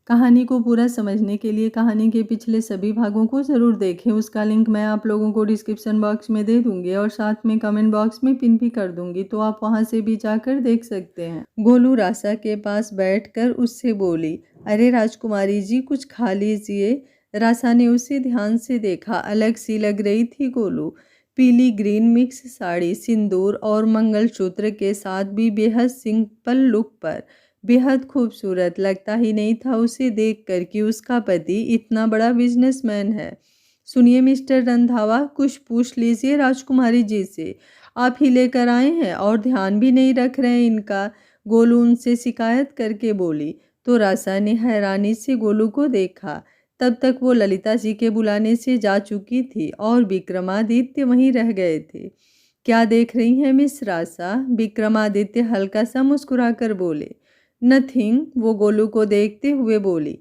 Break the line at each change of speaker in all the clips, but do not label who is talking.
कहानी को पूरा समझने के लिए कहानी के पिछले सभी भागों को ज़रूर देखें। उसका लिंक मैं आप लोगों को डिस्क्रिप्शन बॉक्स में दे दूंगी और साथ में कमेंट बॉक्स में पिन भी कर दूंगी, तो आप वहां से भी जाकर देख सकते हैं। गोलू रासा के पास बैठकर उससे बोली, अरे राजकुमारी जी, कुछ खा लीजिए। रासा ने उसे ध्यान से देखा। अलग सी लग रही थी गोलू। पीली ग्रीन मिक्स साड़ी, सिंदूर और मंगलसूत्र के साथ भी बेहद सिंपल लुक पर बेहद खूबसूरत। लगता ही नहीं था उसे देखकर कि उसका पति इतना बड़ा बिजनेसमैन है। सुनिए मिस्टर रंधावा, कुछ पूछ लीजिए राजकुमारी जी से। आप ही लेकर आए हैं और ध्यान भी नहीं रख रहे हैं इनका। गोलू उनसे शिकायत करके बोली। तो रासा ने हैरानी से गोलू को देखा। तब तक वो ललिता जी के बुलाने से जा चुकी थी और विक्रमादित्य वहीं रह गए थे। क्या देख रही हैं मिस रासा? विक्रमादित्य हल्का सा मुस्कुराकर बोले। नथिंग, वो गोलू को देखते हुए बोली।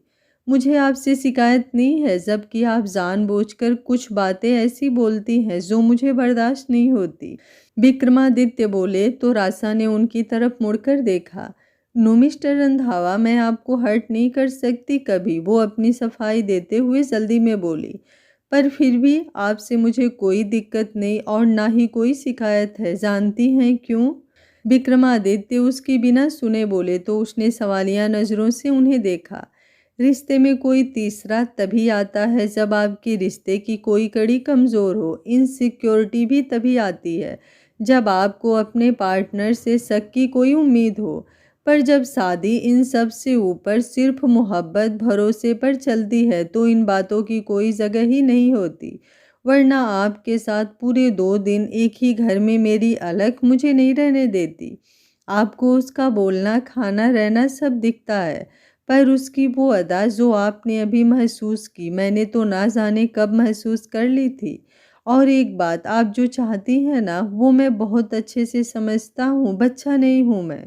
मुझे आपसे शिकायत नहीं है, जबकि आप जानबूझकर कुछ बातें ऐसी बोलती हैं जो मुझे बर्दाश्त नहीं होती। विक्रमादित्य बोले तो रासा ने उनकी तरफ मुड़कर देखा। नो मिस्टर रंधावा, मैं आपको हर्ट नहीं कर सकती कभी, वो अपनी सफाई देते हुए जल्दी में बोली। पर फिर भी आपसे मुझे कोई दिक्कत नहीं और ना ही कोई शिकायत है। जानती हैं क्यों? विक्रमादित्य उसकी बिना सुने बोले तो उसने सवालिया नज़रों से उन्हें देखा। रिश्ते में कोई तीसरा तभी आता है जब आपके रिश्ते की कोई कड़ी कमज़ोर हो। इनसिक्योरिटी भी तभी आती है जब आपको अपने पार्टनर से शक की कोई उम्मीद हो। पर जब शादी इन सब से ऊपर सिर्फ मोहब्बत भरोसे पर चलती है तो इन बातों की कोई जगह ही नहीं होती। वरना आपके साथ पूरे 2 दिन एक ही घर में मेरी अलग मुझे नहीं रहने देती। आपको उसका बोलना, खाना, रहना सब दिखता है, पर उसकी वो अदा जो आपने अभी महसूस की, मैंने तो ना जाने कब महसूस कर ली थी। और एक बात, आप जो चाहती हैं ना, वो मैं बहुत अच्छे से समझता हूँ। बच्चा नहीं हूँ मैं,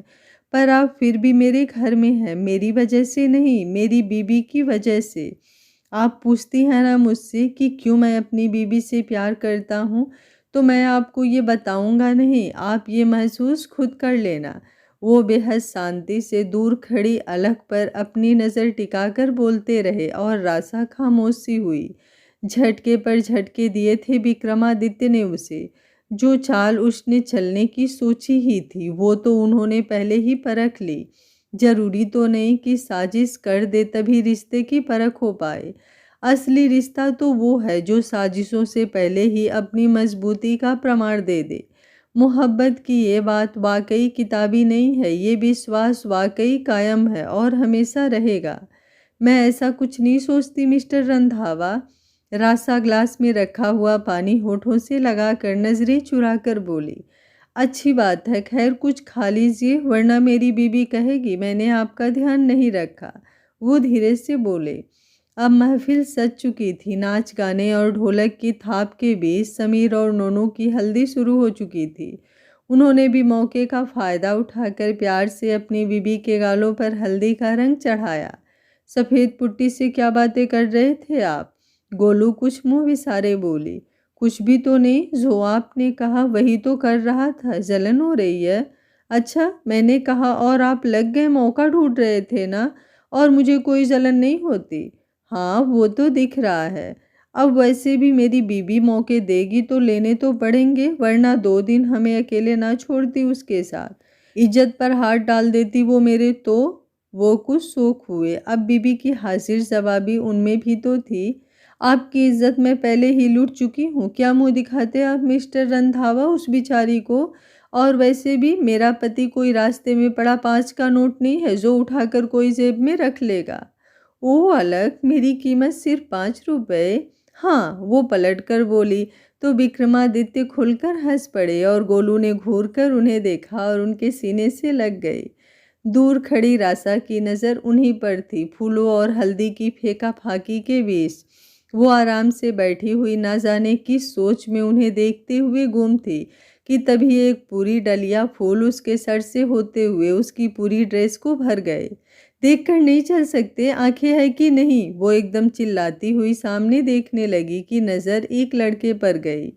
पर आप फिर भी मेरे घर में हैं, मेरी वजह से नहीं, मेरी बीबी की वजह से। आप पूछती हैं ना मुझसे कि क्यों मैं अपनी बीबी से प्यार करता हूँ, तो मैं आपको ये बताऊँगा नहीं, आप ये महसूस खुद कर लेना। वो बेहद शांति से दूर खड़ी अलग पर अपनी नज़र टिकाकर बोलते रहे और रासा खामोश सी हुई। झटके पर झटके दिए थे विक्रमादित्य ने उसे। जो चाल उसने चलने की सोची ही थी वो तो उन्होंने पहले ही परख ली। जरूरी तो नहीं कि साजिश कर दे तभी रिश्ते की परख हो पाए। असली रिश्ता तो वो है जो साजिशों से पहले ही अपनी मजबूती का प्रमाण दे दे। मोहब्बत की ये बात वाकई किताबी नहीं है, ये विश्वास वाकई कायम है और हमेशा रहेगा। मैं ऐसा कुछ नहीं सोचती मिस्टर रंधावा। रासा ग्लास में रखा हुआ पानी होठों से लगाकर नजरें चुराकर बोली। अच्छी बात है, खैर कुछ खा लीजिए, वरना मेरी बीबी कहेगी मैंने आपका ध्यान नहीं रखा। वो धीरे से बोले। अब महफिल सज चुकी थी। नाच गाने और ढोलक की थाप के बीच समीर और नोनू की हल्दी शुरू हो चुकी थी। उन्होंने भी मौके का फ़ायदा उठाकर प्यार से अपनी बीबी के गालों पर हल्दी का रंग चढ़ाया। सफ़ेद पुट्टी से क्या बातें कर रहे थे आप? गोलू कुछ मुंह विसारे बोली। कुछ भी तो नहीं, जो आपने कहा वही तो कर रहा था। जलन हो रही है? अच्छा, मैंने कहा और आप लग गए। मौका ढूंढ रहे थे ना? और मुझे कोई जलन नहीं होती। हाँ, वो तो दिख रहा है। अब वैसे भी मेरी बीबी मौके देगी तो लेने तो पड़ेंगे, वरना 2 दिन हमें अकेले ना छोड़ती उसके साथ। इज्जत पर हाथ डाल देती वो मेरे तो। वो कुछ शौक हुए। अब बीबी की हाजिर जवाबी उनमें भी तो थी। आपकी इज्जत मैं पहले ही लूट चुकी हूँ। क्या मुंह दिखाते आप मिस्टर रंधावा उस बिचारी को? और वैसे भी मेरा पति कोई रास्ते में पड़ा 5 का नोट नहीं है जो उठाकर कोई जेब में रख लेगा। ओह अलग, मेरी कीमत सिर्फ 5 रुपए? हाँ, वो पलट कर बोली। तो विक्रमादित्य खुलकर हंस पड़े और गोलू ने घूर कर उन्हें देखा और उनके सीने से लग गए। दूर खड़ी रासा की नज़र उन्हीं पर थी। फूलों और हल्दी की फेंका फाकी के बीच वो आराम से बैठी हुई ना जाने किस सोच में उन्हें देखते हुए गुम थी कि तभी एक पूरी डलिया फूल उसके सर से होते हुए उसकी पूरी ड्रेस को भर गए। देखकर नहीं चल सकते, आंखें है कि नहीं? वो एकदम चिल्लाती हुई सामने देखने लगी कि नज़र एक लड़के पर गई।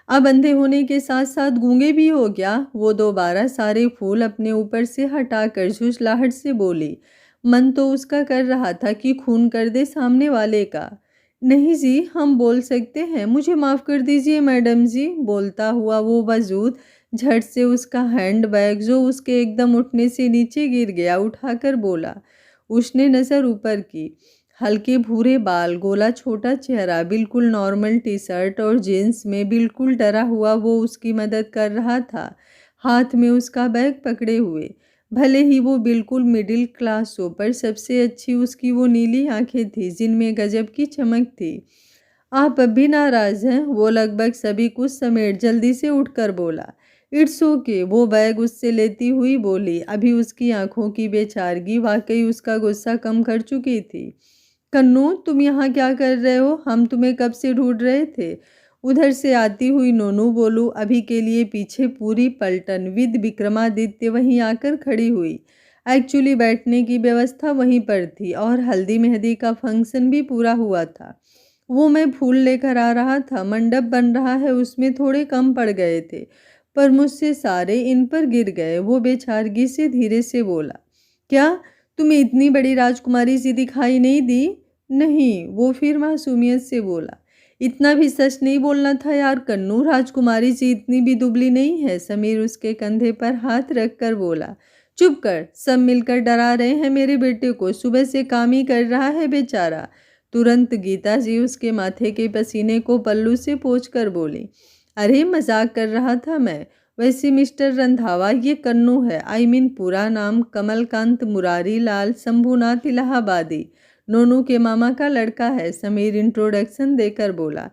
अब अंधे होने के साथ साथ गूंगे भी हो क्या? वो दोबारा सारे फूल अपने ऊपर से हटाकर झुझलाहट से बोली। मन तो उसका कर रहा था कि खून कर दे सामने वाले का। नहीं जी, हम बोल सकते हैं, मुझे माफ़ कर दीजिए मैडम जी। बोलता हुआ वो वजूद झट से उसका हैंडबैग जो उसके एकदम उठने से नीचे गिर गया उठाकर बोला। उसने नज़र ऊपर की। हल्के भूरे बाल, गोला छोटा चेहरा, बिल्कुल नॉर्मल टी शर्ट और जीन्स में बिल्कुल डरा हुआ वो उसकी मदद कर रहा था, हाथ में उसका बैग पकड़े हुए। भले ही वो बिल्कुल मिडिल क्लास हो, पर सबसे अच्छी उसकी वो नीली आंखें थी जिनमें गजब की चमक थी। आप अब भी नाराज हैं? वो लगभग सभी कुछ समेट जल्दी से उठकर बोला। इट्स ओके, वो बैग उससे लेती हुई बोली। अभी उसकी आंखों की बेचारगी वाकई उसका गुस्सा कम कर चुकी थी। कन्नू, तुम यहाँ क्या कर रहे हो? हम तुम्हें कब से ढूंढ रहे थे। उधर से आती हुई नोनू बोलू अभी के लिए पीछे पूरी पलटन विद विक्रमादित्य वहीं आकर खड़ी हुई। एक्चुअली बैठने की व्यवस्था वहीं पर थी और हल्दी मेहंदी का फंक्शन भी पूरा हुआ था। वो मैं फूल लेकर आ रहा था, मंडप बन रहा है उसमें थोड़े कम पड़ गए थे, पर मुझसे सारे इन पर गिर गए। वो बेचारगी से धीरे से बोला। क्या तुम्हें इतनी बड़ी राजकुमारी सी दिखाई नहीं दी? नहीं, वो फिर मासूमियत से बोला। इतना भी सच नहीं बोलना था यार कन्नू, राजकुमारी जी इतनी भी दुबली नहीं है। समीर उसके कंधे पर हाथ रखकर बोला। चुप कर, सब मिलकर डरा रहे हैं मेरे बेटे को, सुबह से काम ही कर रहा है बेचारा। तुरंत गीता जी उसके माथे के पसीने को पल्लू से पोंछकर बोली। अरे मजाक कर रहा था मैं। वैसे मिस्टर रंधावा ये कन्नू है, आई मीन पूरा नाम कमलकांत मुरारी लाल शंभुनाथ इलाहाबादी, नोनू के मामा का लड़का है। समीर इंट्रोडक्शन देकर बोला।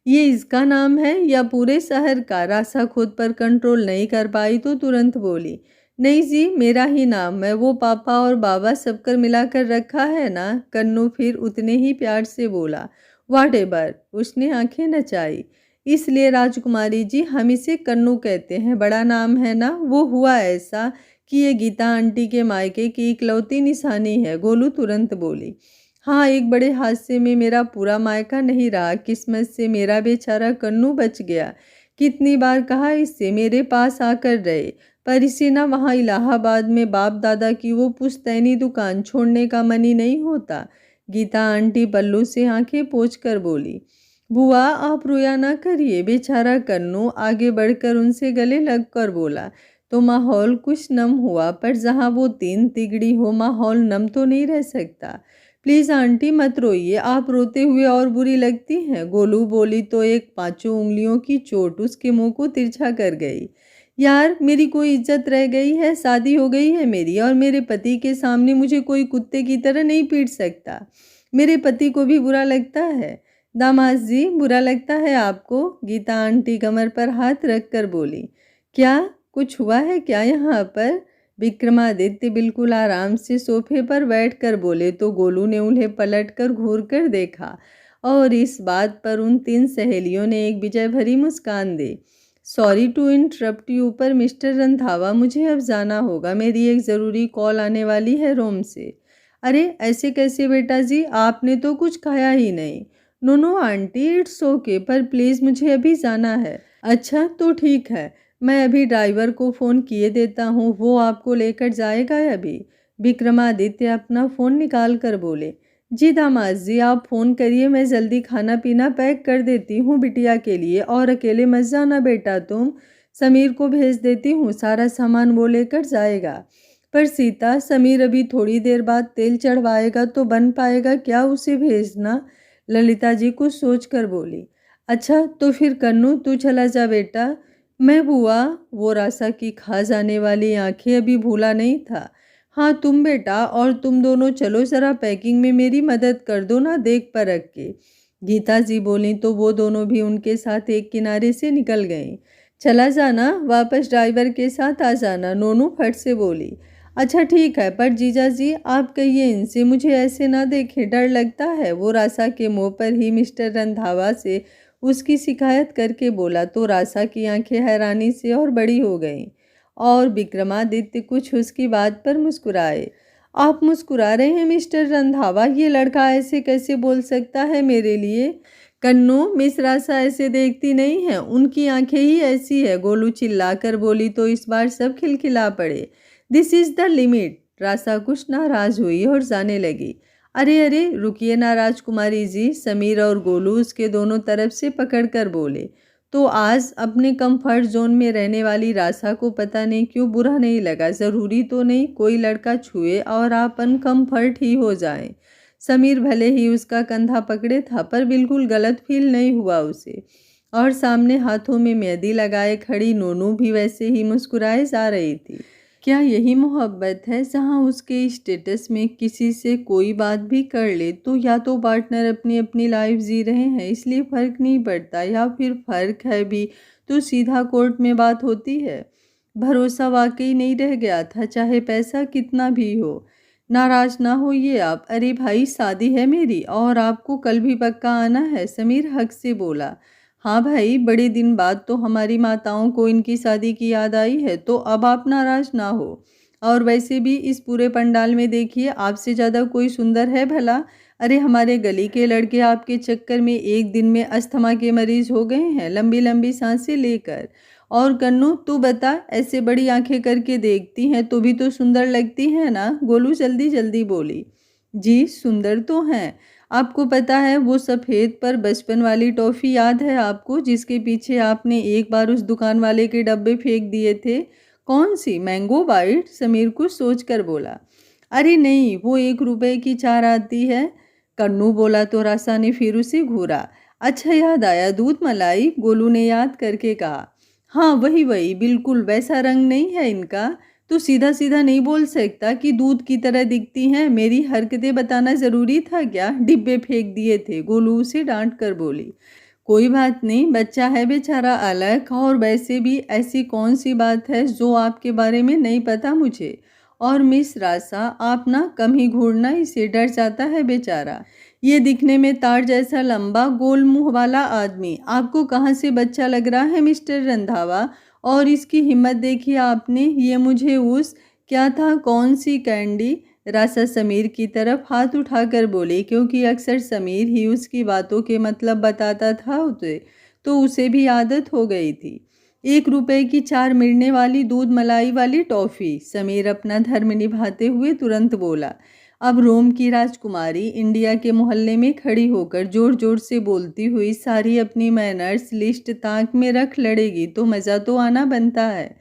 ये इसका नाम है या पूरे शहर का? रासा खुद पर कंट्रोल नहीं कर पाई तो तुरंत बोली। नहीं जी, मेरा ही नाम है, वो पापा और बाबा सबकर मिलाकर रखा है ना। कन्नू फिर उतने ही प्यार से बोला। वाट एवर, उसने आंखें नचाई। इसलिए राजकुमारी जी हम इसे कन्नू कहते हैं, बड़ा नाम है ना। वो हुआ ऐसा कि ये गीता आंटी के मायके की इकलौती निशानी है, गोलू तुरंत बोली। हाँ, एक बड़े हादसे में मेरा पूरा मायका नहीं रहा, किस्मत से मेरा बेचारा कन्नू बच गया। कितनी बार कहा इससे मेरे पास आकर रहे, पर इसे ना वहाँ इलाहाबाद में बाप दादा की वो पुश्तैनी दुकान छोड़ने का मन ही नहीं होता। गीता आंटी पल्लू से आंखें पोंछकर बोली। बुआ आप रोया ना करिए, बेचारा कन्नू आगे बढ़कर उनसे गले लगकर बोला। तो माहौल कुछ नम हुआ, पर जहाँ वो तीन तिगड़ी हो माहौल नम तो नहीं रह सकता। प्लीज़ आंटी मत रोइए, आप रोते हुए और बुरी लगती हैं। गोलू बोली तो एक 5 उंगलियों की चोट उसके मुंह को तिरछा कर गई। यार मेरी कोई इज्जत रह गई है? शादी हो गई है मेरी, और मेरे पति के सामने मुझे कोई कुत्ते की तरह नहीं पीट सकता। मेरे पति को भी बुरा लगता है। दामाद जी बुरा लगता है आपको? गीता आंटी कमर पर हाथ रखकर बोली। क्या कुछ हुआ है क्या यहाँ पर? विक्रमादित्य बिल्कुल आराम से सोफे पर बैठकर बोले तो गोलू ने उन्हें पलटकर घूर कर देखा और इस बात पर उन 3 सहेलियों ने एक विजय भरी मुस्कान दी। सॉरी टू इंटरप्ट यू, पर मिस्टर रंधावा मुझे अब जाना होगा, मेरी एक ज़रूरी कॉल आने वाली है रोम से। अरे ऐसे कैसे बेटा जी, आपने तो कुछ खाया ही नहीं। No no aunty it's okay, पर प्लीज़ मुझे अभी जाना है। अच्छा तो ठीक है, मैं अभी ड्राइवर को फ़ोन किए देता हूँ, वो आपको लेकर जाएगा अभी। विक्रमादित्य अपना फ़ोन निकाल कर बोले। जी दामाद जी आप फ़ोन करिए, मैं जल्दी खाना पीना पैक कर देती हूँ बिटिया के लिए, और अकेले मत जाना बेटा तुम। समीर को भेज देती हूँ, सारा सामान वो लेकर जाएगा। पर सीता, समीर अभी थोड़ी देर बाद तेल चढ़वाएगा तो बन पाएगा क्या उसे भेजना? ललिता जी कुछ सोच कर बोली। अच्छा तो फिर कन्नू तू चला जा बेटा। मैं बुआ? वो रासा की खा जाने वाली आंखें अभी भूला नहीं था। हाँ तुम बेटा, और तुम दोनों चलो ज़रा पैकिंग में मेरी मदद कर दो ना, देख परख के। गीता जी बोली तो वो दोनों भी उनके साथ एक किनारे से निकल गईं। चला जाना, वापस ड्राइवर के साथ आ जाना, नोनू फट से बोली। अच्छा ठीक है, पर जीजा जी आप कहिए इनसे मुझे ऐसे ना देखें, डर लगता है। वो रासा के मुंह पर ही मिस्टर रंधावा से उसकी शिकायत करके बोला तो रासा की आंखें हैरानी से और बड़ी हो गईं और विक्रमादित्य कुछ उसकी बात पर मुस्कुराए। आप मुस्कुरा रहे हैं मिस्टर रंधावा, ये लड़का ऐसे कैसे बोल सकता है मेरे लिए? कन्नू मिस रासा ऐसे देखती नहीं है, उनकी आंखें ही ऐसी है। गोलू चिल्लाकर बोली तो इस बार सब खिलखिला पड़े। दिस इज द लिमिट, रासा कुछ नाराज हुई और जाने लगी। अरे अरे रुकिए ना राजकुमारी जी, समीर और गोलू उसके दोनों तरफ से पकड़कर बोले। तो आज अपने कंफर्ट जोन में रहने वाली रासा को पता नहीं क्यों बुरा नहीं लगा। ज़रूरी तो नहीं कोई लड़का छुए और आप अनकंफर्ट ही हो जाए। समीर भले ही उसका कंधा पकड़े था पर बिल्कुल गलत फील नहीं हुआ उसे। और सामने हाथों में मेहंदी लगाए खड़ी नोनू भी वैसे ही मुस्कुराए जा रही थी। क्या यही मोहब्बत है जहाँ उसके स्टेटस में किसी से कोई बात भी कर ले तो या तो पार्टनर अपनी अपनी लाइफ जी रहे हैं इसलिए फ़र्क नहीं पड़ता, या फिर फ़र्क है भी तो सीधा कोर्ट में बात होती है। भरोसा वाकई नहीं रह गया था, चाहे पैसा कितना भी हो। नाराज ना होइए आप। अरे भाई शादी है मेरी और आपको कल भी पक्का आना है, समीर हक से बोला। हाँ भाई, बड़े दिन बाद तो हमारी माताओं को इनकी शादी की याद आई है, तो अब आप नाराज ना हो। और वैसे भी इस पूरे पंडाल में देखिए आपसे ज़्यादा कोई सुंदर है भला? अरे हमारे गली के लड़के आपके चक्कर में एक दिन में अस्थमा के मरीज हो गए हैं, लंबी लंबी सांसें लेकर। और कन्नू तू बता, ऐसे बड़ी आंखें करके देखती हैं तो भी तो सुंदर लगती है ना? गोलू जल्दी जल्दी बोली। जी सुंदर तो हैं। आपको पता है वो सफ़ेद पर बचपन वाली टॉफ़ी याद है आपको, जिसके पीछे आपने एक बार उस दुकान वाले के डब्बे फेंक दिए थे? कौन सी? मैंगो बाइट, समीर कुछ सोच कर बोला। अरे नहीं, वो 1 रुपए की 4 आती है। कन्नू बोला तो रासा ने फिर उसे घूरा। अच्छा याद आया, दूध मलाई, गोलू ने याद करके कहा। हाँ वही वही, बिल्कुल वैसा रंग नहीं है इनका। तो सीधा सीधा नहीं बोल सकता कि दूध की तरह दिखती हैं? मेरी हरकतें बताना ज़रूरी था क्या? डिब्बे फेंक दिए थे, गोलू उसे डांट कर बोली। कोई बात नहीं, बच्चा है बेचारा अलग, और वैसे भी ऐसी कौन सी बात है जो आपके बारे में नहीं पता मुझे? और मिस रासा आप ना कम ही घूरना, इसे डर जाता है बेचारा। ये दिखने में तार जैसा लंबा गोल मुंह वाला आदमी आपको कहाँ से बच्चा लग रहा है मिस्टर रंधावा? और इसकी हिम्मत देखी आपने, ये मुझे उस क्या था कौन सी कैंडी? रासा समीर की तरफ हाथ उठाकर बोली, क्योंकि अक्सर समीर ही उसकी बातों के मतलब बताता था उसे, तो उसे भी आदत हो गई थी। 1 रुपए की 4 मिलने वाली दूध मलाई वाली टॉफ़ी, समीर अपना धर्म निभाते हुए तुरंत बोला। अब रोम की राजकुमारी इंडिया के मोहल्ले में खड़ी होकर जोर जोर से बोलती हुई सारी अपनी मैनर्स लिस्ट ताक में रख लड़ेगी तो मज़ा तो आना बनता है।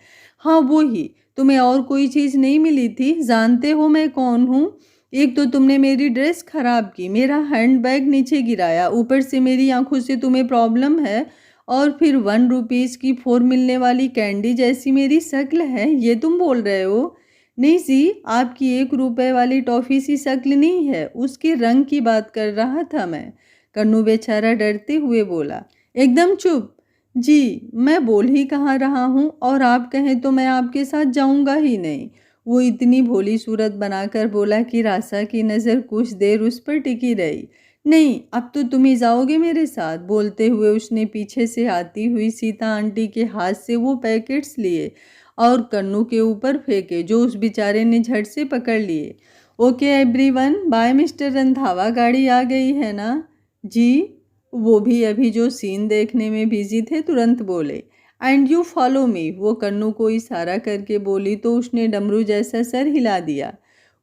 हाँ वो ही, तुम्हें और कोई चीज़ नहीं मिली थी? जानते हो मैं कौन हूँ? एक तो तुमने मेरी ड्रेस खराब की, मेरा हैंडबैग नीचे गिराया, ऊपर से मेरी आंखों से तुम्हें प्रॉब्लम है, और फिर 1 रुपीज़ की 4 मिलने वाली कैंडी जैसी मेरी शक्ल है, ये तुम बोल रहे हो? नहीं जी, आपकी 1 रुपए वाली टॉफ़ी सी शक्ल नहीं है, उसके रंग की बात कर रहा था मैं। कन्नू बेचारा डरते हुए बोला। एकदम चुप। जी, मैं बोल ही कहाँ रहा हूँ, और आप कहें तो मैं आपके साथ जाऊँगा ही नहीं। वो इतनी भोली सूरत बनाकर बोला कि रासा की नज़र कुछ देर उस पर टिकी रही। नहीं, अब तो तुम ही जाओगे मेरे साथ। बोलते हुए उसने पीछे से आती हुई सीता आंटी के हाथ से वो पैकेट्स लिए और कन्नू के ऊपर फेंके, जो उस बेचारे ने झट से पकड़ लिए। Okay everyone, bye mister Randhawa, गाड़ी आ गई है ना? जी। वो भी अभी जो सीन देखने में बिजी थे तुरंत बोले। एंड यू फॉलो मी, वो कन्नू को इशारा करके बोली तो उसने डमरू जैसा सर हिला दिया।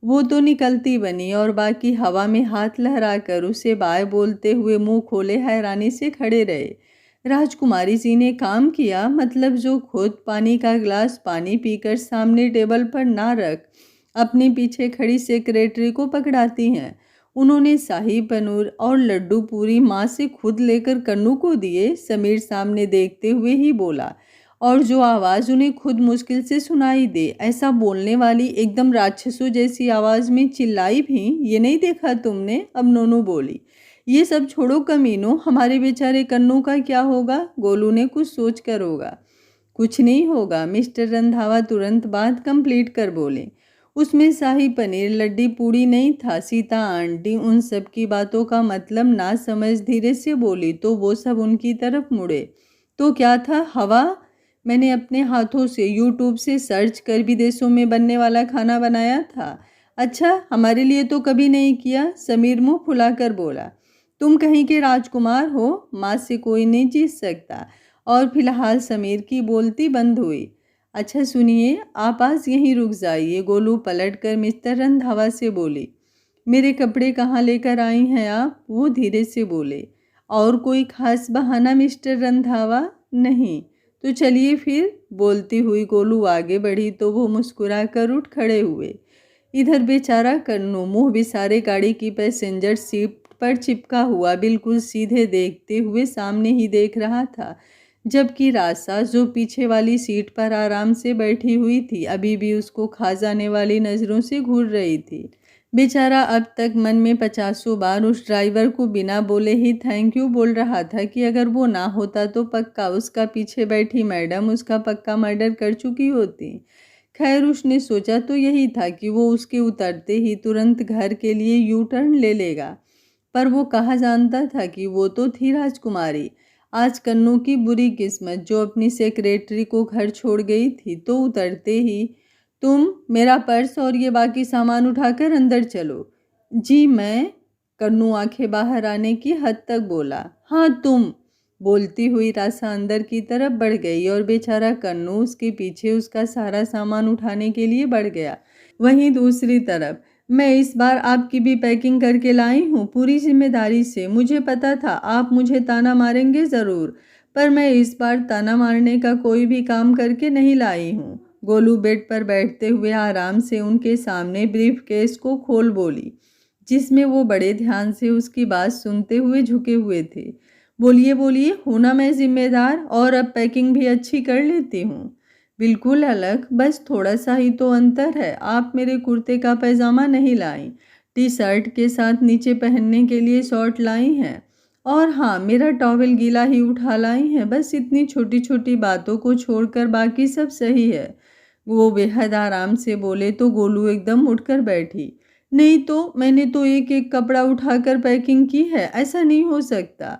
वो तो निकलती बनी और बाकी हवा में हाथ लहराकर उसे बाय बोलते हुए मुंह खोले हैरानी से खड़े रहे। राजकुमारी जी ने काम किया, मतलब जो खुद पानी का गिलास पानी पीकर सामने टेबल पर ना रख अपने पीछे खड़ी सेक्रेटरी को पकड़ाती हैं। उन्होंने शाही पनीर और लड्डू पूरी माँ से खुद लेकर कन्नू को दिए, समीर सामने देखते हुए ही बोला। और जो आवाज़ उन्हें खुद मुश्किल से सुनाई दे, ऐसा बोलने वाली एकदम राक्षसों जैसी आवाज़ में चिल्लाई भी, ये नहीं देखा तुमने? अब नोनू बोली। ये सब छोड़ो कमीनों, हमारे बेचारे कन्नू का क्या होगा? गोलू ने कुछ सोच कर होगा। कुछ नहीं होगा, मिस्टर रंधावा तुरंत बात कंप्लीट कर बोले। उसमें शाही पनीर लड्डी पूड़ी नहीं था। सीता आंटी उन सब की बातों का मतलब ना समझ धीरे से बोली तो वो सब उनकी तरफ मुड़े। तो क्या था? हवा? मैंने अपने हाथों से यूट्यूब से सर्च कर विदेशों में बनने वाला खाना बनाया था। अच्छा, हमारे लिए तो कभी नहीं किया, समीर मुंह फुलाकर बोला। तुम कहीं के राजकुमार हो, माँ से कोई नहीं जीत सकता। और फिलहाल समीर की बोलती बंद हुई। अच्छा सुनिए, आप आज यहीं रुक जाइए, गोलू पलटकर मिस्टर रंधावा से बोली। मेरे कपड़े कहाँ लेकर आई हैं आप? वो धीरे से बोले। और कोई खास बहाना मिस्टर रंधावा? नहीं। तो चलिए फिर। बोलती हुई गोलू आगे बढ़ी तो वो मुस्कुराकर उठ खड़े हुए। इधर बेचारा कन्नू मुंह बिसारे गाड़ी की पैसेंजर सीट पर चिपका हुआ बिल्कुल सीधे देखते हुए सामने ही देख रहा था, जबकि रासा जो पीछे वाली सीट पर आराम से बैठी हुई थी अभी भी उसको खा जाने वाली नज़रों से घूर रही थी। बेचारा अब तक मन में पचासों बार उस ड्राइवर को बिना बोले ही थैंक यू बोल रहा था कि अगर वो ना होता तो पक्का उसका पीछे बैठी मैडम उसका पक्का मर्डर कर चुकी होती। खैर उसने सोचा तो यही था कि वो उसके उतरते ही तुरंत घर के लिए यू टर्न ले लेगा, पर वो कहाँ जानता था कि वो तो थी राजकुमारी। आज कन्नू की बुरी किस्मत जो अपनी सेक्रेटरी को घर छोड़ गई थी, तो उतरते ही तुम मेरा पर्स और ये बाकी सामान उठाकर अंदर चलो। जी मैं। कन्नू आंखें बाहर आने की हद तक बोला। हाँ तुम। बोलती हुई रासा अंदर की तरफ बढ़ गई और बेचारा कन्नू उसके पीछे उसका सारा सामान उठाने के लिए बढ़ गया। वहीं दूसरी तरफ मैं इस बार आपकी भी पैकिंग करके लाई हूँ पूरी जिम्मेदारी से। मुझे पता था आप मुझे ताना मारेंगे ज़रूर, पर मैं इस बार ताना मारने का कोई भी काम करके नहीं लाई हूँ। गोलू बेड पर बैठते हुए आराम से उनके सामने ब्रीफ केस को खोल बोली, जिसमें वो बड़े ध्यान से उसकी बात सुनते हुए झुके हुए थे। बोलिए बोलिए, हूँ ना मैं जिम्मेदार, और अब पैकिंग भी अच्छी कर लेती हूँ। बिल्कुल अलग, बस थोड़ा सा ही तो अंतर है। आप मेरे कुर्ते का पैजामा नहीं लाई, टी शर्ट के साथ नीचे पहनने के लिए शॉर्ट लाई हैं, और हाँ मेरा टॉवेल गीला ही उठा लाई हैं। बस इतनी छोटी छोटी बातों को छोड़कर बाकी सब सही है। वो बेहद आराम से बोले तो गोलू एकदम उठकर बैठी। नहीं तो मैंने तो एक एक कपड़ा उठाकर पैकिंग की है, ऐसा नहीं हो सकता।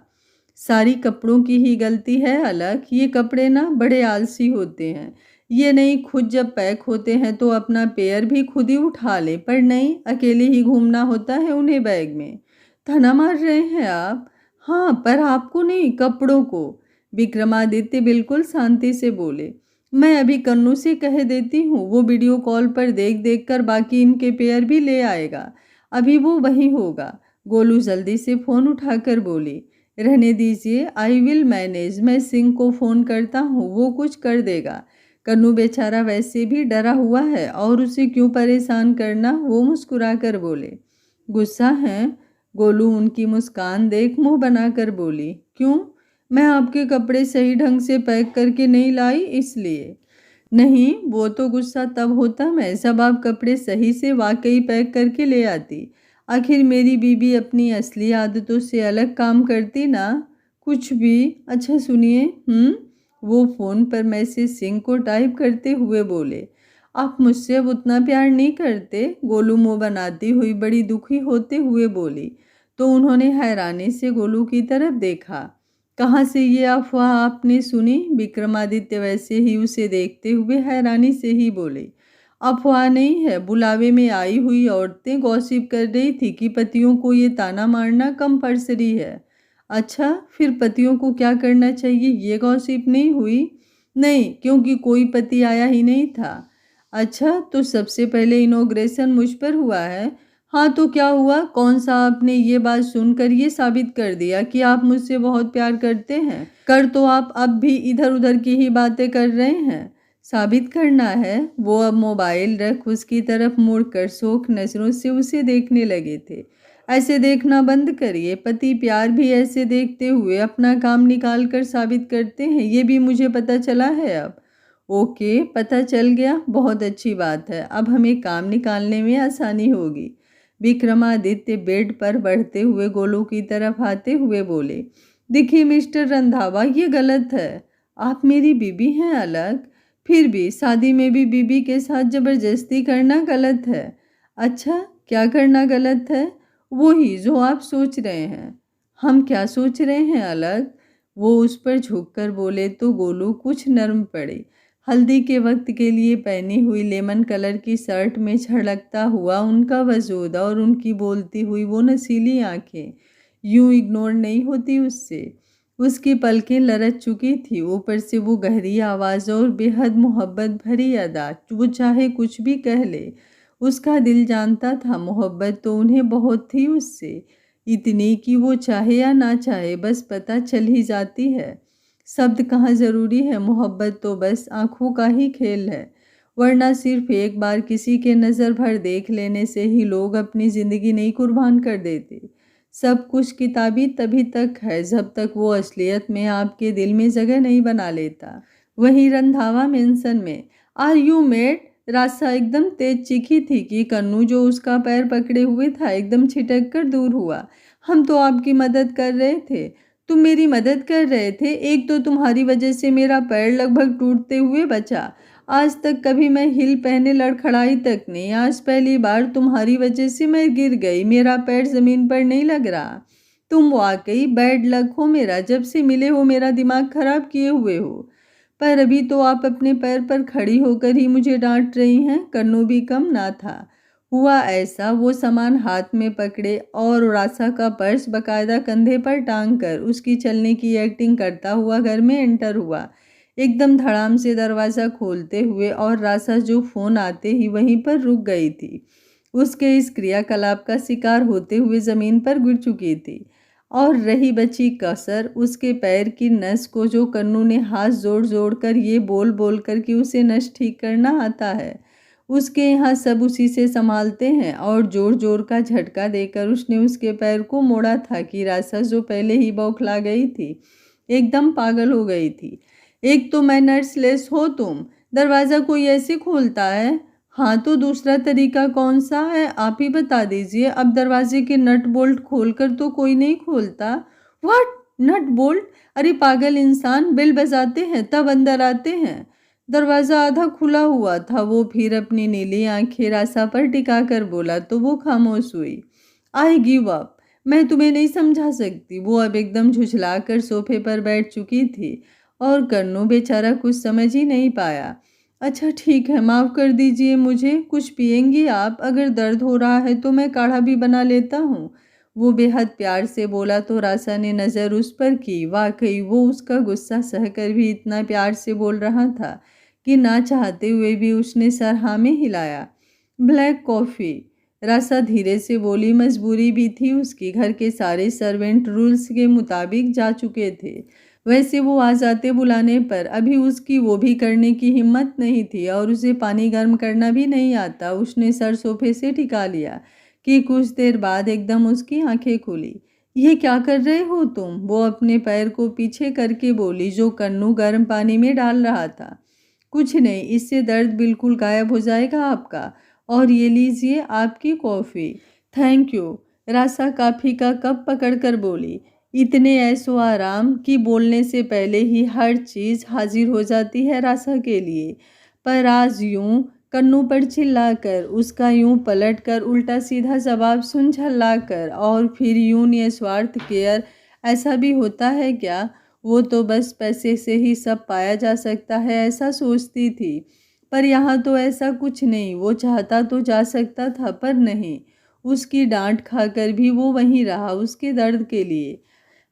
सारी कपड़ों की ही गलती है अलग, ये कपड़े ना बड़े आलसी होते हैं। ये नहीं खुद जब पैक होते हैं तो अपना पेयर भी खुद ही उठा ले, पर नहीं अकेले ही घूमना होता है उन्हें बैग में। तना मार रहे हैं आप? हाँ पर आपको नहीं, कपड़ों को। विक्रमादित्य बिल्कुल शांति से बोले। मैं अभी कन्नू से कह देती हूँ, वो वीडियो कॉल पर देख देख कर बाकी इनके पेयर भी ले आएगा। अभी वो वहीं होगा। गोलू जल्दी से फ़ोन उठाकर बोली। रहने दीजिए, आई विल मैनेज। मैं सिंह को फ़ोन करता हूँ, वो कुछ कर देगा। कन्नू बेचारा वैसे भी डरा हुआ है और उसे क्यों परेशान करना, वो मुस्कुराकर बोले। गुस्सा है? गोलू उनकी मुस्कान देख मुंह बनाकर बोली। क्यों? मैं आपके कपड़े सही ढंग से पैक करके नहीं लाई इसलिए। नहीं, वो तो गुस्सा तब होता मैं जब आप कपड़े सही से वाकई पैक करके ले आती। आखिर मेरी बीबी अपनी असली आदतों से अलग काम करती ना। कुछ भी। अच्छा सुनिए। वो फ़ोन पर मैसेज सिंह को टाइप करते हुए बोले। आप मुझसे अब उतना प्यार नहीं करते? गोलू मुँह बनाती हुई बड़ी दुखी होते हुए बोली। तो उन्होंने हैरानी से गोलू की तरफ देखा। कहाँ से ये अफवाह आपने सुनी? विक्रमादित्य वैसे ही उसे देखते हुए हैरानी से ही बोले। अफवाह नहीं है, बुलावे में आई हुई औरतें गॉसिप कर रही थी कि पतियों को ये ताना मारना कंपल्सरी है। अच्छा, फिर पतियों को क्या करना चाहिए, ये गॉसिप नहीं हुई? नहीं, क्योंकि कोई पति आया ही नहीं था। अच्छा, तो सबसे पहले इनॉग्रेशन मुझ पर हुआ है। हाँ तो क्या हुआ? कौन सा आपने ये बात सुनकर ये साबित कर दिया कि आप मुझसे बहुत प्यार करते हैं? कर तो आप अब भी इधर उधर की ही बातें कर रहे हैं। साबित करना है? वो अब मोबाइल रख उसकी तरफ मुड़कर शोक नज़रों से उसे देखने लगे थे। ऐसे देखना बंद करिए, पति प्यार भी ऐसे देखते हुए अपना काम निकाल कर साबित करते हैं, ये भी मुझे पता चला है अब। ओके, पता चल गया, बहुत अच्छी बात है, अब हमें काम निकालने में आसानी होगी। विक्रमादित्य बेड पर बढ़ते हुए गोलू की तरफ आते हुए बोले। देखिए मिस्टर रंधावा, ये गलत है। आप मेरी बीबी हैं अलग, फिर भी शादी में भी बीबी के साथ ज़बरदस्ती करना गलत है। अच्छा, क्या करना गलत है? वही जो आप सोच रहे हैं। हम क्या सोच रहे हैं अलग? वो उस पर झुककर बोले तो गोलू कुछ नर्म पड़े। हल्दी के वक्त के लिए पहनी हुई लेमन कलर की शर्ट में छलकता हुआ उनका वजूद और उनकी बोलती हुई वो नसीली आंखें यूं इग्नोर नहीं होती उससे। उसकी पलकें लरच चुकी थी, ऊपर से वो गहरी आवाज़ और बेहद मोहब्बत भरी अदा। वो चाहे कुछ भी कह ले, उसका दिल जानता था मोहब्बत तो उन्हें बहुत थी उससे, इतनी कि वो चाहे या ना चाहे बस पता चल ही जाती है। शब्द कहाँ ज़रूरी है, मोहब्बत तो बस आँखों का ही खेल है, वरना सिर्फ एक बार किसी के नज़र भर देख लेने से ही लोग अपनी ज़िंदगी नहीं कुर्बान कर देते। सब कुछ किताबी तभी तक है जब तक वो असलियत में आपके दिल में जगह नहीं बना लेता। वहीं रंधावा मेंशन में आर यू मेट, रास्ता एकदम तेज चीखी थी कि कन्नू जो उसका पैर पकड़े हुए था एकदम छिटक कर दूर हुआ। हम तो आपकी मदद कर रहे थे। तुम मेरी मदद कर रहे थे, एक तो तुम्हारी वजह से मेरा पैर लगभग टूटते हुए बचा। आज तक कभी मैं हिल पहने लड़खड़ाई तक नहीं, आज पहली बार तुम्हारी वजह से मैं गिर गई, मेरा पैर ज़मीन पर नहीं लग रहा। तुम वाकई बैड लक हो मेरा, जब से मिले हो मेरा दिमाग खराब किए हुए हो। पर अभी तो आप अपने पैर पर खड़ी होकर ही मुझे डांट रही हैं। कन्नू भी कम ना था। हुआ ऐसा, वो सामान हाथ में पकड़े और रासा का पर्स बकायदा कंधे पर टांग कर उसकी चलने की एक्टिंग करता हुआ घर में एंटर हुआ, एकदम धड़ाम से दरवाज़ा खोलते हुए। और रासा जो फ़ोन आते ही वहीं पर रुक गई थी, उसके इस क्रियाकलाप का शिकार होते हुए ज़मीन पर गिर चुकी थी। और रही बची कसर उसके पैर की नस को, जो कन्नू ने हाथ जोड़ जोड़ कर ये बोल बोल कर कि उसे नस ठीक करना आता है। उसके यहाँ सब उसी से संभालते हैं, और जोर जोर का झटका देकर उसने उसके पैर को मोड़ा था कि रासा जो पहले ही बौखला गई थी, एकदम पागल हो गई थी। एक तो मैनर्सलेस हो तुम, दरवाज़ा कोई ऐसे खोलता है? हाँ तो दूसरा तरीका कौन सा है, आप ही बता दीजिए। अब दरवाजे के नट बोल्ट खोलकर तो कोई नहीं खोलता। What, nut bolt? अरे पागल इंसान, बेल बजाते हैं तब अंदर आते हैं। दरवाज़ा आधा खुला हुआ था। वो फिर अपनी नीली आंखें रासा पर टिका कर बोला तो वो खामोश हुई। आई गिव अप, मैं तुम्हें नहीं समझा सकती। वो अब एकदम झुझला कर सोफे पर बैठ चुकी थी, और कन्नू बेचारा कुछ समझ ही नहीं पाया। अच्छा ठीक है, माफ़ कर दीजिए मुझे। कुछ पिएंगी आप? अगर दर्द हो रहा है तो मैं काढ़ा भी बना लेता हूँ। वो बेहद प्यार से बोला तो रासा ने नज़र उस पर की। वाकई वो उसका गुस्सा सहकर भी इतना प्यार से बोल रहा था कि ना चाहते हुए भी उसने सर हाँ में हिलाया। ब्लैक कॉफ़ी, रासा धीरे से बोली। मजबूरी भी थी उसकी, घर के सारे सर्वेंट रूल्स के मुताबिक जा चुके थे। वैसे वो आ जाते बुलाने पर, अभी उसकी वो भी करने की हिम्मत नहीं थी, और उसे पानी गर्म करना भी नहीं आता। उसने सर सोफे से टिका लिया कि कुछ देर बाद एकदम उसकी आंखें खुली। ये क्या कर रहे हो तुम? वो अपने पैर को पीछे करके बोली, जो कन्नू गर्म पानी में डाल रहा था। कुछ नहीं, इससे दर्द बिल्कुल गायब हो जाएगा आपका। और ये लीजिए आपकी कॉफ़ी। थैंक यू, रासा काफ़ी का कप पकड़कर बोली। इतने ऐसो आराम कि बोलने से पहले ही हर चीज़ हाजिर हो जाती है रासा के लिए। पर आज यूं कन्नू पर चिल्लाकर, उसका यूं पलटकर उल्टा सीधा जवाब सुन झल्लाकर, और फिर यूं निस्वार्थ केयर, ऐसा भी होता है क्या? वो तो बस पैसे से ही सब पाया जा सकता है ऐसा सोचती थी। पर यहाँ तो ऐसा कुछ नहीं। वो चाहता तो जा सकता था, पर नहीं। उसकी डांट खाकर भी वो वहीं रहा उसके दर्द के लिए।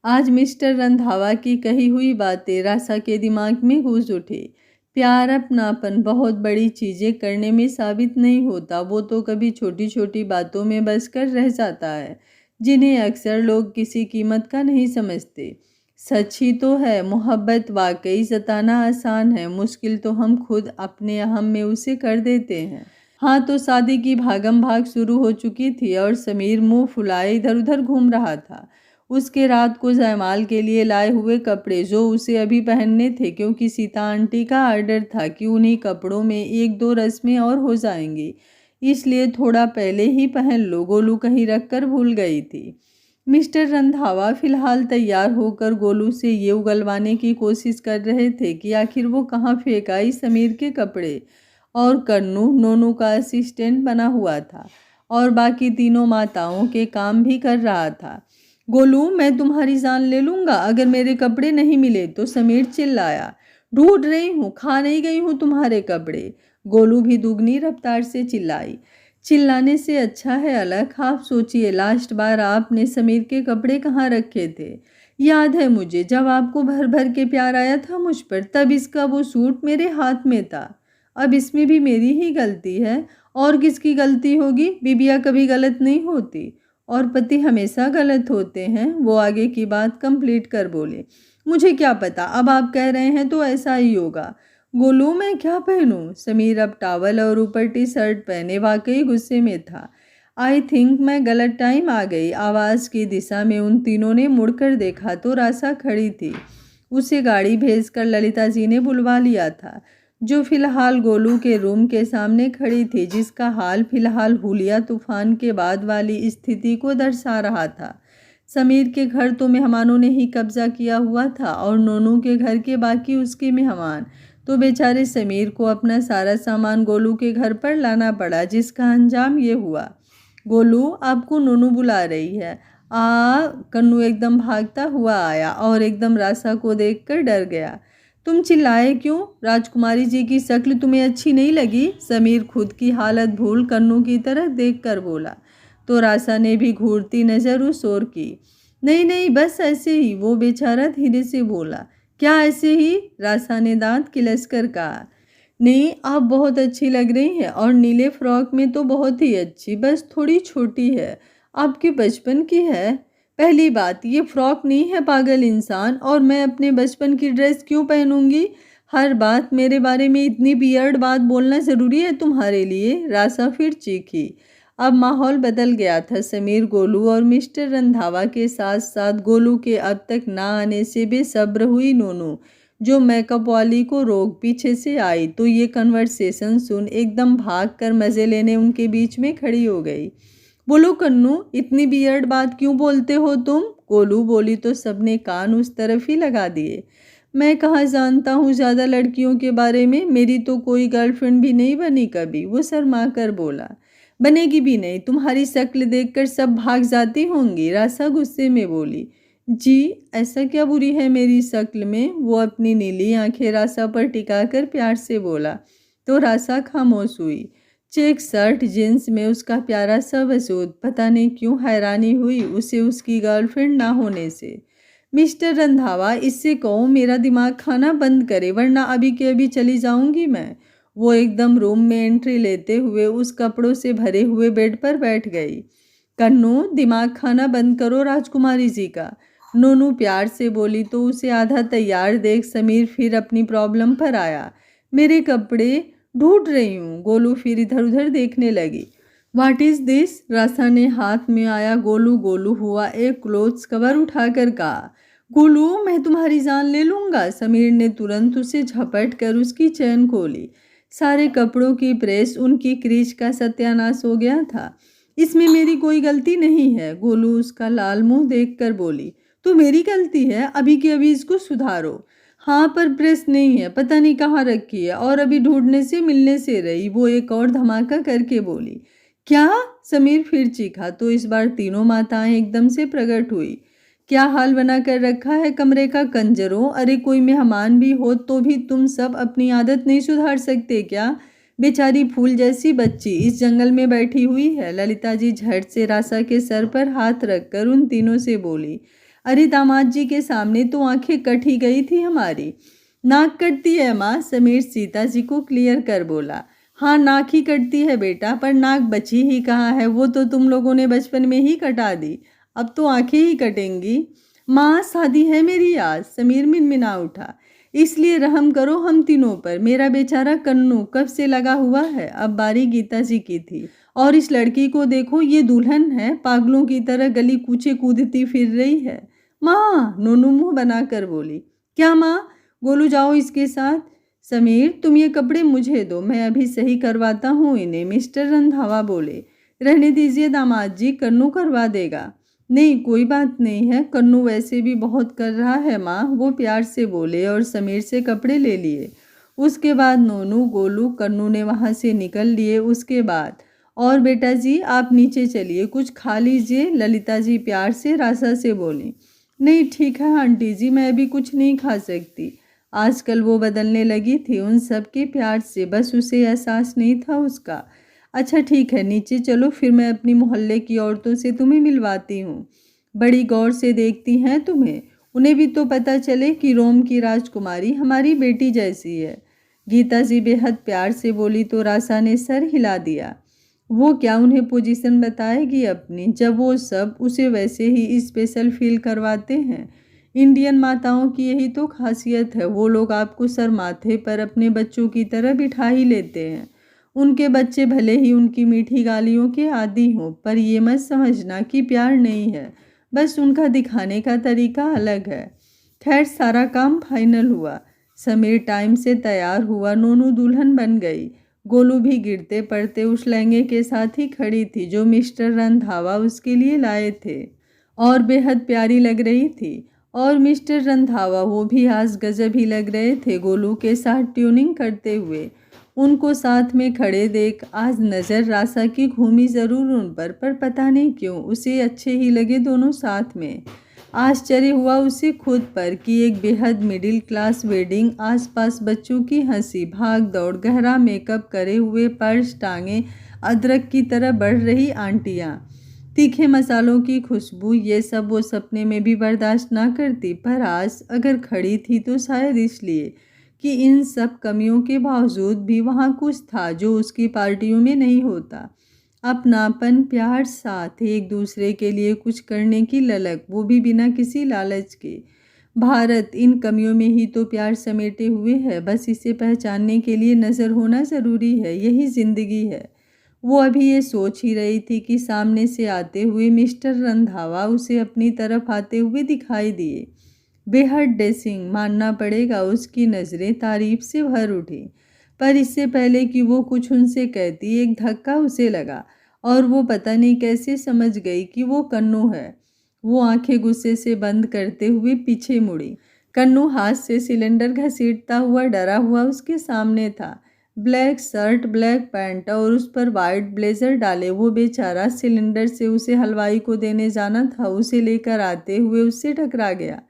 आज मिस्टर रंधावा की कही हुई बातें रासा के दिमाग में गूंज उठे। प्यार, अपनापन बहुत बड़ी चीज़ें करने में साबित नहीं होता। वो तो कभी छोटी छोटी बातों में बस कर रह जाता है, जिन्हें अक्सर लोग किसी कीमत का नहीं समझते। सच ही तो है, मोहब्बत वाकई जताना आसान है, मुश्किल तो हम खुद अपने अहम में उसे कर देते हैं। हाँ तो शादी की भागम भाग शुरू हो चुकी थी, और समीर मुंह फुलाए इधर उधर घूम रहा था। उसके रात को जयमाल के लिए लाए हुए कपड़े जो उसे अभी पहनने थे, क्योंकि सीता आंटी का आर्डर था कि उन्हीं कपड़ों में एक दो रस्में और हो जाएंगी, इसलिए थोड़ा पहले ही पहन लो। गोलू कहीं रख कर भूल गई थी। मिस्टर रंधावा फिलहाल तैयार होकर गोलू से ये उगलवाने की कोशिश कर रहे थे कि आखिर वो कहाँ फेंक आई समीर के कपड़े। और कन्नू नोनू का असिस्टेंट बना हुआ था, और बाकी तीनों माताओं के काम भी कर रहा था। गोलू, मैं तुम्हारी जान ले लूँगा अगर मेरे कपड़े नहीं मिले तो, समीर चिल्लाया। ढूंढ रही हूँ, खा नहीं गई हूँ तुम्हारे कपड़े, गोलू भी दुगनी रफ्तार से चिल्लाई। चिल्लाने से अच्छा है अलग। आप सोचिए, लास्ट बार आपने समीर के कपड़े कहाँ रखे थे? याद है मुझे, जब आपको भर भर के प्यार आया था मुझ पर, तब इसका वो सूट मेरे हाथ में था। अब इसमें भी मेरी ही गलती है। और किसकी गलती होगी? बीबिया कभी गलत नहीं होती और पति हमेशा गलत होते हैं। वो आगे की बात कंप्लीट कर बोले। मुझे क्या पता, अब आप कह रहे हैं तो ऐसा ही होगा। गोलू, मैं क्या पहनूं? समीर अब टॉवल और ऊपर टी शर्ट पहने वाकई गुस्से में था। आई थिंक मैं गलत टाइम आ गई। आवाज़ की दिशा में उन तीनों ने मुड़कर देखा तो रासा खड़ी थी। उसे गाड़ी भेजकर ललिता जी ने बुलवा लिया था, जो फिलहाल गोलू के रूम के सामने खड़ी थी, जिसका हाल फिलहाल हुलिया तूफान के बाद वाली स्थिति को दर्शा रहा था। समीर के घर तो मेहमानों ने ही कब्जा किया हुआ था और नोनू के घर के बाकी उसके मेहमान। तो बेचारे समीर को अपना सारा सामान गोलू के घर पर लाना पड़ा, जिसका अंजाम ये हुआ। गोलू, आपको नोनू बुला रही है। कन्नू एकदम भागता हुआ आया और एकदम रासा को देखकर डर गया। तुम चिल्लाए क्यों? राजकुमारी जी की शक्ल तुम्हें अच्छी नहीं लगी? समीर खुद की हालत भूल कन्नू की तरफ देखकर बोला। तो रासा ने भी घूरती नज़र उस ओर की। नहीं नहीं, बस ऐसे ही, वो बेचारा धीरे से बोला। क्या ऐसे ही? रासा ने दांत किलस कर कहा। नहीं, आप बहुत अच्छी लग रही हैं और नीले फ्रॉक में तो बहुत ही अच्छी, बस थोड़ी छोटी है, आपके बचपन की है। पहली बात, ये फ्रॉक नहीं है पागल इंसान, और मैं अपने बचपन की ड्रेस क्यों पहनूंगी? हर बात मेरे बारे में इतनी बियर्ड बात बोलना ज़रूरी है तुम्हारे लिए? रासा फिर चीखी। अब माहौल बदल गया था। समीर, गोलू और मिस्टर रंधावा के साथ साथ गोलू के अब तक ना आने से बेसब्र हुई नोनू, जो मेकअप वाली को रोक पीछे से आई, तो ये कन्वर्सेशन सुन एकदम भाग कर मज़े लेने उनके बीच में खड़ी हो गई। बोलो कन्नू, इतनी बियर्ड बात क्यों बोलते हो तुम? गोलू बोली तो सबने कान उस तरफ ही लगा दिए। मैं कहाँ जानता हूँ ज़्यादा लड़कियों के बारे में, मेरी तो कोई गर्लफ्रेंड भी नहीं बनी कभी, वो शर्मा कर बोला। बनेगी भी नहीं, तुम्हारी शक्ल देखकर सब भाग जाती होंगी, रासा गुस्से में बोली। जी, ऐसा क्या बुरी है मेरी शक्ल में? वो अपनी नीली आंखें रासा पर टिकाकर प्यार से बोला। तो रासा खामोश हुई। चेक शर्ट जींस में उसका प्यारा सा वजूद, पता नहीं क्यों हैरानी हुई उसे उसकी गर्लफ्रेंड ना होने से। मिस्टर रंधावा, इससे कहो मेरा दिमाग खाना बंद करे, वरना अभी के अभी चली जाऊंगी मैं। वो एकदम रूम में एंट्री लेते हुए उस कपड़ों से भरे हुए बेड पर बैठ गई। कन्नू, दिमाग खाना बंद करो राजकुमारी जी का, नोनू प्यार से बोली। तो उसे आधा तैयार देख समीर फिर अपनी प्रॉब्लम पर आया। मेरे कपड़े ढूंढ रही हूँ। गोलू फिर इधर उधर देखने लगी। What is this? रासा ने हाथ में आया गोलू गोलू हुआ एक क्लोथ्स कवर उठाकर कहा। गोलू, मैं तुम्हारी जान ले लूंगा। समीर ने तुरंत उसे झपट कर उसकी चेन खोली। सारे कपड़ों की प्रेस, उनकी क्रीज का सत्यानाश हो गया था। इसमें मेरी कोई गलती नहीं है। गोलू उसका लाल मुंह देखकर बोली। तो मेरी गलती है, अभी के अभी इसको सुधारो। हाँ, पर प्रेस नहीं है, पता नहीं कहाँ रखी है, और अभी ढूंढने से मिलने से रही, वो एक और धमाका करके बोली। क्या? समीर फिर चीखा। तो इस बार तीनों माताएं एकदम से प्रकट हुई। क्या हाल बना कर रखा है कमरे का कंजरों? अरे कोई मेहमान भी हो तो भी तुम सब अपनी आदत नहीं सुधार सकते क्या? बेचारी फूल जैसी बच्ची इस जंगल में बैठी हुई है। ललिता जी झट से रासा के सर पर हाथ रखकर उन तीनों से बोली। अरे दामाद जी के सामने तो आंखें कट ही गई थी हमारी। नाक कटती है माँ, समीर सीता जी को क्लियर कर बोला। हाँ, नाक ही कटती है बेटा, पर नाक बची ही कहाँ है, वो तो तुम लोगों ने बचपन में ही कटा दी, अब तो आंखें ही कटेंगी। माँ, शादी है मेरी आज, समीर मिनमिना उठा। इसलिए रहम करो हम तीनों पर, मेरा बेचारा कन्नू कब से लगा हुआ है। अब बारी गीता जी की थी। और इस लड़की को देखो, ये दुल्हन है, पागलों की तरह गली कूचे कूदती फिर रही है। माँ, नोनू मुंह बनाकर बोली। क्या माँ? गोलू, जाओ इसके साथ। समीर, तुम ये कपड़े मुझे दो, मैं अभी सही करवाता हूँ इन्हें, मिस्टर रंधावा बोले। रहने दीजिए दामाद जी, कन्नू करवा देगा। नहीं, कोई बात नहीं है, कन्नू वैसे भी बहुत कर रहा है माँ, वो प्यार से बोले और समीर से कपड़े ले लिए। उसके बाद नोनू, गोलू, कन्नू ने वहाँ से निकल लिए। उसके बाद, और बेटा जी आप नीचे चलिए, कुछ खा लीजिए, ललिता जी प्यार से रासा से बोली। नहीं ठीक है आंटी जी, मैं अभी कुछ नहीं खा सकती। आजकल वो बदलने लगी थी उन सब के प्यार से, बस उसे एहसास नहीं था उसका। अच्छा ठीक है, नीचे चलो, फिर मैं अपनी मोहल्ले की औरतों से तुम्हें मिलवाती हूँ। बड़ी गौर से देखती हैं तुम्हें, उन्हें भी तो पता चले कि रोम की राजकुमारी हमारी बेटी जैसी है। गीता जी बेहद प्यार से बोली तो रासा ने सर हिला दिया। वो क्या उन्हें पोजीशन बताएगी अपनी, जब वो सब उसे वैसे ही स्पेशल फील करवाते हैं। इंडियन माताओं की यही तो खासियत है, वो लोग आपको सर माथे पर अपने बच्चों की तरह बिठा ही लेते हैं। उनके बच्चे भले ही उनकी मीठी गालियों के आदी हों, पर ये मत समझना कि प्यार नहीं है, बस उनका दिखाने का तरीका अलग है। खैर सारा काम फाइनल हुआ। समीर टाइम से तैयार हुआ, नोनू दुल्हन बन गई। गोलू भी गिरते पड़ते उस लहंगे के साथ ही खड़ी थी जो मिस्टर रंधावा उसके लिए लाए थे, और बेहद प्यारी लग रही थी। और मिस्टर रंधावा वो भी आज गजब ही लग रहे थे गोलू के साथ ट्यूनिंग करते हुए। उनको साथ में खड़े देख आज नज़र रासा की घूमी ज़रूर उन पर पता नहीं क्यों उसे अच्छे ही लगे दोनों साथ में। आश्चर्य हुआ उसे खुद पर कि एक बेहद मिडिल क्लास वेडिंग, आसपास बच्चों की हंसी, भाग दौड़, गहरा मेकअप करे हुए पर्स टांगे अदरक की तरह बढ़ रही आंटियाँ, तीखे मसालों की खुशबू, ये सब वो सपने में भी बर्दाश्त ना करती। पर आज अगर खड़ी थी तो शायद इसलिए कि इन सब कमियों के बावजूद भी वहाँ कुछ था जो उसकी पार्टियों में नहीं होता। अपनापन, प्यार, साथ, एक दूसरे के लिए कुछ करने की ललक, वो भी बिना किसी लालच के। भारत इन कमियों में ही तो प्यार समेटे हुए है, बस इसे पहचानने के लिए नज़र होना ज़रूरी है, यही ज़िंदगी है। वो अभी ये सोच ही रही थी कि सामने से आते हुए मिस्टर रंधावा उसे अपनी तरफ आते हुए दिखाई दिए। बेहद डेसिंग, मानना पड़ेगा उसकी नज़रें तारीफ से भर उठी। पर इससे पहले कि वो कुछ उनसे कहती एक धक्का उसे लगा, और वो पता नहीं कैसे समझ गई कि वो कन्नू है। वो आंखें गुस्से से बंद करते हुए पीछे मुड़ी। कन्नू हाथ से सिलेंडर घसीटता हुआ डरा हुआ उसके सामने था। ब्लैक शर्ट, ब्लैक पैंट और उस पर वाइट ब्लेजर डाले वो बेचारा सिलेंडर से उसे हलवाई को देने जाना था, उसे लेकर आते हुए उससे टकरा गया।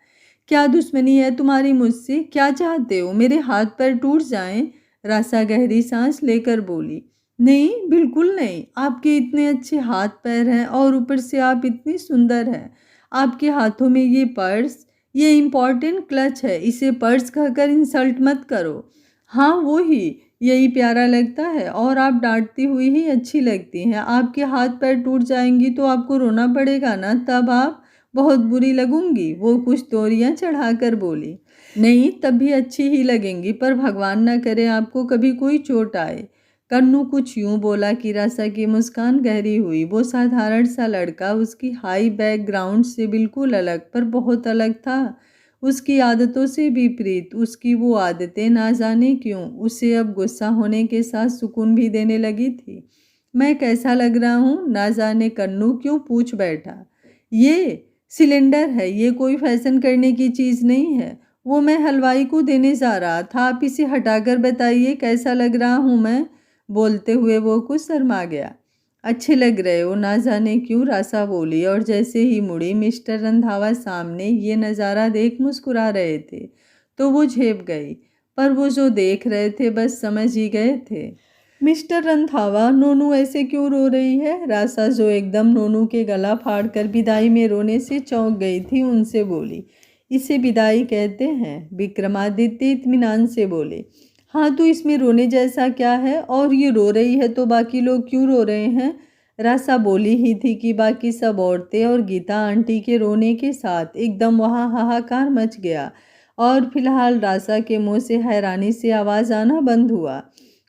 क्या दुश्मनी है तुम्हारी मुझसे? क्या चाहते हो, मेरे हाथ पैर टूट जाएं? रासा गहरी सांस लेकर बोली। नहीं, बिल्कुल नहीं, आपके इतने अच्छे हाथ पैर हैं और ऊपर से आप इतनी सुंदर हैं। आपके हाथों में ये पर्स, ये इम्पॉर्टेंट क्लच है, इसे पर्स कहकर इंसल्ट मत करो। हाँ वो ही, यही प्यारा लगता है, और आप डांटती हुई ही अच्छी लगती हैं। आपके हाथ पैर टूट जाएंगी तो आपको रोना पड़ेगा ना, तब आप बहुत बुरी लगूंगी, वो कुछ तोरियां चढ़ाकर बोली। नहीं, तब भी अच्छी ही लगेंगी, पर भगवान ना करे आपको कभी कोई चोट आए। कन्नू कुछ यूं बोला कि रासा की मुस्कान गहरी हुई। वो साधारण सा लड़का उसकी हाई बैकग्राउंड से बिल्कुल अलग, पर बहुत अलग था। उसकी आदतों से विपरीत, उसकी वो आदतें ना जाने क्यों उसे अब गुस्सा होने के साथ सुकून भी देने लगी थी। मैं कैसा लग रहा हूँ? ना जाने कन्नू क्यों पूछ बैठा। ये सिलेंडर है, ये कोई फैशन करने की चीज़ नहीं है। वो मैं हलवाई को देने जा रहा था, आप इसे हटाकर बताइए कैसा लग रहा हूँ मैं। बोलते हुए वो कुछ शर्मा गया। अच्छे लग रहे हो, ना जाने क्यों रासा बोली, और जैसे ही मुड़ी मिस्टर रंधावा सामने ये नज़ारा देख मुस्कुरा रहे थे तो वो झेप गई। पर वो जो देख रहे थे बस समझ ही गए थे। मिस्टर रंधावा, नोनू ऐसे क्यों रो रही है? रासा जो एकदम नोनू के गला फाड़कर विदाई में रोने से चौंक गई थी उनसे बोली। इसे विदाई कहते हैं, विक्रमादित्य इत्मीनान से बोले। हाँ तो इसमें रोने जैसा क्या है, और ये रो रही है तो बाकी लोग क्यों रो रहे हैं? रासा बोली ही थी कि बाकी सब औरतें और गीता आंटी के रोने के साथ एकदम वहाँ हाहाकार मच गया, और फिलहाल रासा के मुंह से हैरानी से आवाज़ आना बंद हुआ।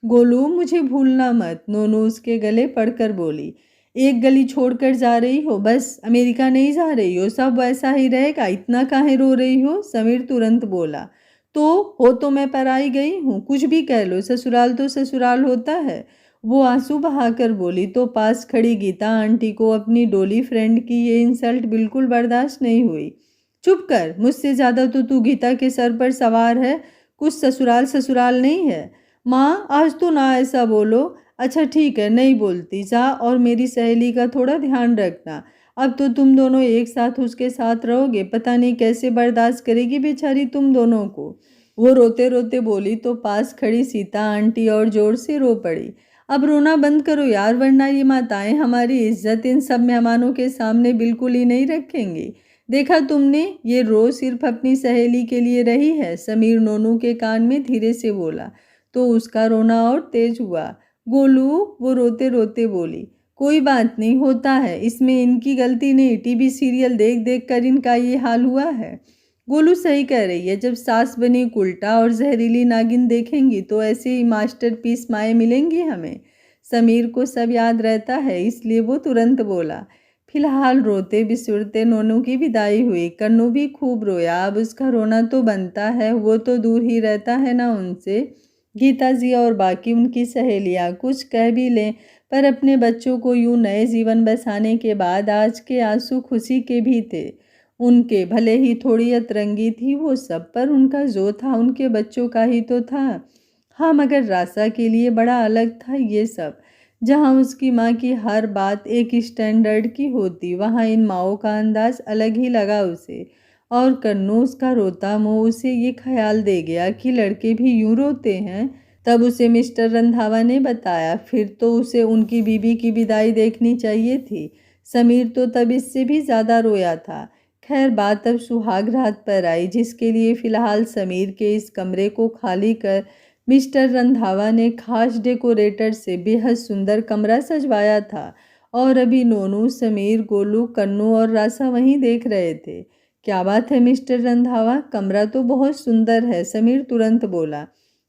गोलू, मुझे भूलना मत, नोनू उसके गले पड़कर बोली। एक गली छोड़कर जा रही हो? बस अमेरिका नहीं जा रही हो? सब वैसा ही रहेगा, इतना काहे रो रही हो? समीर तुरंत बोला। तो मैं पराई गई हूँ, कुछ भी कह लो, ससुराल तो ससुराल होता है। वो आंसू बहाकर बोली तो पास खड़ी गीता आंटी को अपनी डोली फ्रेंड की ये इंसल्ट बिल्कुल बर्दाश्त नहीं हुई। चुप कर, मुझसे ज़्यादा तो तू गीता के सर पर सवार है, कुछ ससुराल ससुराल नहीं है। माँ, आज तो ना ऐसा बोलो। अच्छा ठीक है, नहीं बोलती, जा, और मेरी सहेली का थोड़ा ध्यान रखना। अब तो तुम दोनों एक साथ उसके साथ रहोगे, पता नहीं कैसे बर्दाश्त करेगी बेचारी तुम दोनों को। वो रोते रोते बोली तो पास खड़ी सीता आंटी और जोर से रो पड़ी। अब रोना बंद करो यार, वरना ये माताएं हमारी इज्जत इन सब मेहमानों के सामने बिल्कुल ही नहीं रखेंगी। देखा तुमने, ये रो सिर्फ अपनी सहेली के लिए रही है, समीर नोनू के कान में धीरे से बोला। तो उसका रोना और तेज हुआ। गोलू, वो रोते रोते बोली, कोई बात नहीं, होता है, इसमें इनकी गलती नहीं, टीवी सीरियल देख देख कर इनका ये हाल हुआ है। गोलू सही कह रही है, जब सास बनी उल्टा और जहरीली नागिन देखेंगी तो ऐसे ही मास्टरपीस माएँ मिलेंगी हमें। समीर को सब याद रहता है, इसलिए वो तुरंत बोला। फिलहाल रोते बिसुरते नोनू की विदाई हुई। कन्नू भी खूब रोया। अब उसका रोना तो बनता है, वो तो दूर ही रहता है ना उनसे। गीता जी और बाकी उनकी सहेलियाँ कुछ कह भी लें, पर अपने बच्चों को यूं नए जीवन बसाने के बाद आज के आंसू खुशी के भी थे। उनके भले ही थोड़ी अतरंगी थी वो सब, पर उनका जो था उनके बच्चों का ही तो था। हाँ, मगर रासा के लिए बड़ा अलग था ये सब। जहाँ उसकी माँ की हर बात एक स्टैंडर्ड की होती, वहाँ इन माओं का अंदाज अलग ही लगा उसे। और कन्नू, उसका रोता मुँह उसे ये ख्याल दे गया कि लड़के भी यूं रोते हैं। तब उसे मिस्टर रंधावा ने बताया। फिर तो उसे उनकी बीबी की विदाई देखनी चाहिए थी। समीर तो तब इससे भी ज़्यादा रोया था। खैर, बात अब सुहाग रात पर आई, जिसके लिए फ़िलहाल समीर के इस कमरे को खाली कर मिस्टर रंधावा ने खास डेकोरेटर से बेहद सुंदर कमरा सजवाया था। और अभी नोनू, समीर, गोलू, कन्नू और रासा वहीं देख रहे थे। क्या बात है मिस्टर रंधावा, कमरा तो बहुत सुंदर है, समीर तुरंत बोला।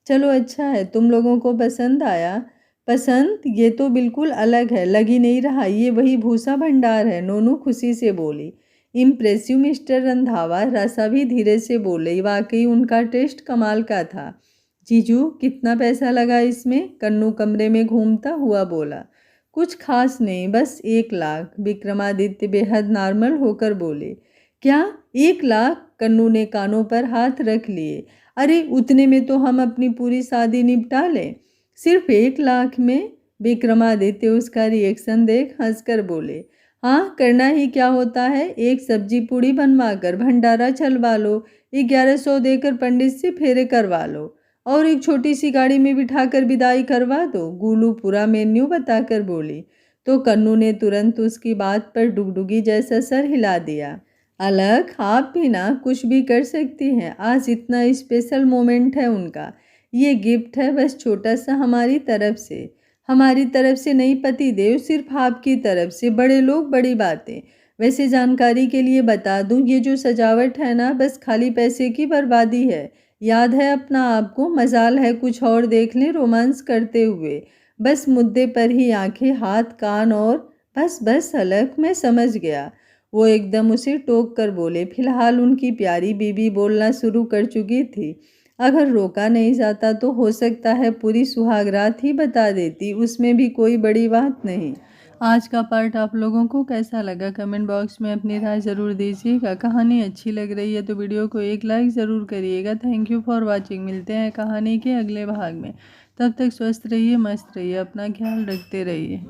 चलो अच्छा है, तुम लोगों को पसंद आया। पसंद? ये तो बिल्कुल अलग है, लग ही नहीं रहा ये वही भूसा भंडार है, नोनू खुशी से बोली। इम्प्रेसिव मिस्टर रंधावा, रासा भी धीरे से बोले। वाकई उनका टेस्ट कमाल का था। जीजू, कितना पैसा लगा इसमें? कन्नू कमरे में घूमता हुआ बोला। कुछ खास नहीं, बस 1 लाख। विक्रमादित्य बेहद नॉर्मल होकर बोले। क्या 1 लाख? कन्नू ने कानों पर हाथ रख लिए। अरे, उतने में तो हम अपनी पूरी शादी निपटा लें। सिर्फ 1 लाख में? विक्रमादित्य उसका रिएक्शन देख हंसकर बोले। हाँ, करना ही क्या होता है, एक सब्जी पूड़ी बनवा कर भंडारा चलवा लो, 1100 देकर पंडित से फेरे करवा लो और एक छोटी सी गाड़ी में बिठाकर विदाई करवा दो। गोलू पूरा मेन्यू बताकर बोली। तो कन्नू ने तुरंत उसकी बात पर डुगडुगी जैसा सर हिला दिया। अलग, आप भी ना कुछ भी कर सकती हैं, आज इतना स्पेशल मोमेंट है उनका। ये गिफ्ट है बस छोटा सा हमारी तरफ से। हमारी तरफ से नहीं पति देव, सिर्फ आपकी तरफ से। बड़े लोग बड़ी बातें। वैसे जानकारी के लिए बता दूं, ये जो सजावट है ना, बस खाली पैसे की बर्बादी है। याद है अपना आपको, मजाल है कुछ और देख लें रोमांस करते हुए। बस मुद्दे पर ही आंखें, हाथ, कान और बस बस अलग, मैं समझ गया। वो एकदम उसे टोक कर बोले। फिलहाल उनकी प्यारी बीबी बोलना शुरू कर चुकी थी। अगर रोका नहीं जाता तो हो सकता है पूरी सुहागरात ही बता देती, उसमें भी कोई बड़ी बात नहीं। आज का पार्ट आप लोगों को कैसा लगा, कमेंट बॉक्स में अपनी राय ज़रूर दीजिएगा। कहानी अच्छी लग रही है तो वीडियो को एक लाइक ज़रूर करिएगा। Thank you for watching. मिलते हैं कहानी के अगले भाग में। तब तक स्वस्थ रहिए, मस्त रहिए, अपना ख्याल रखते रहिए।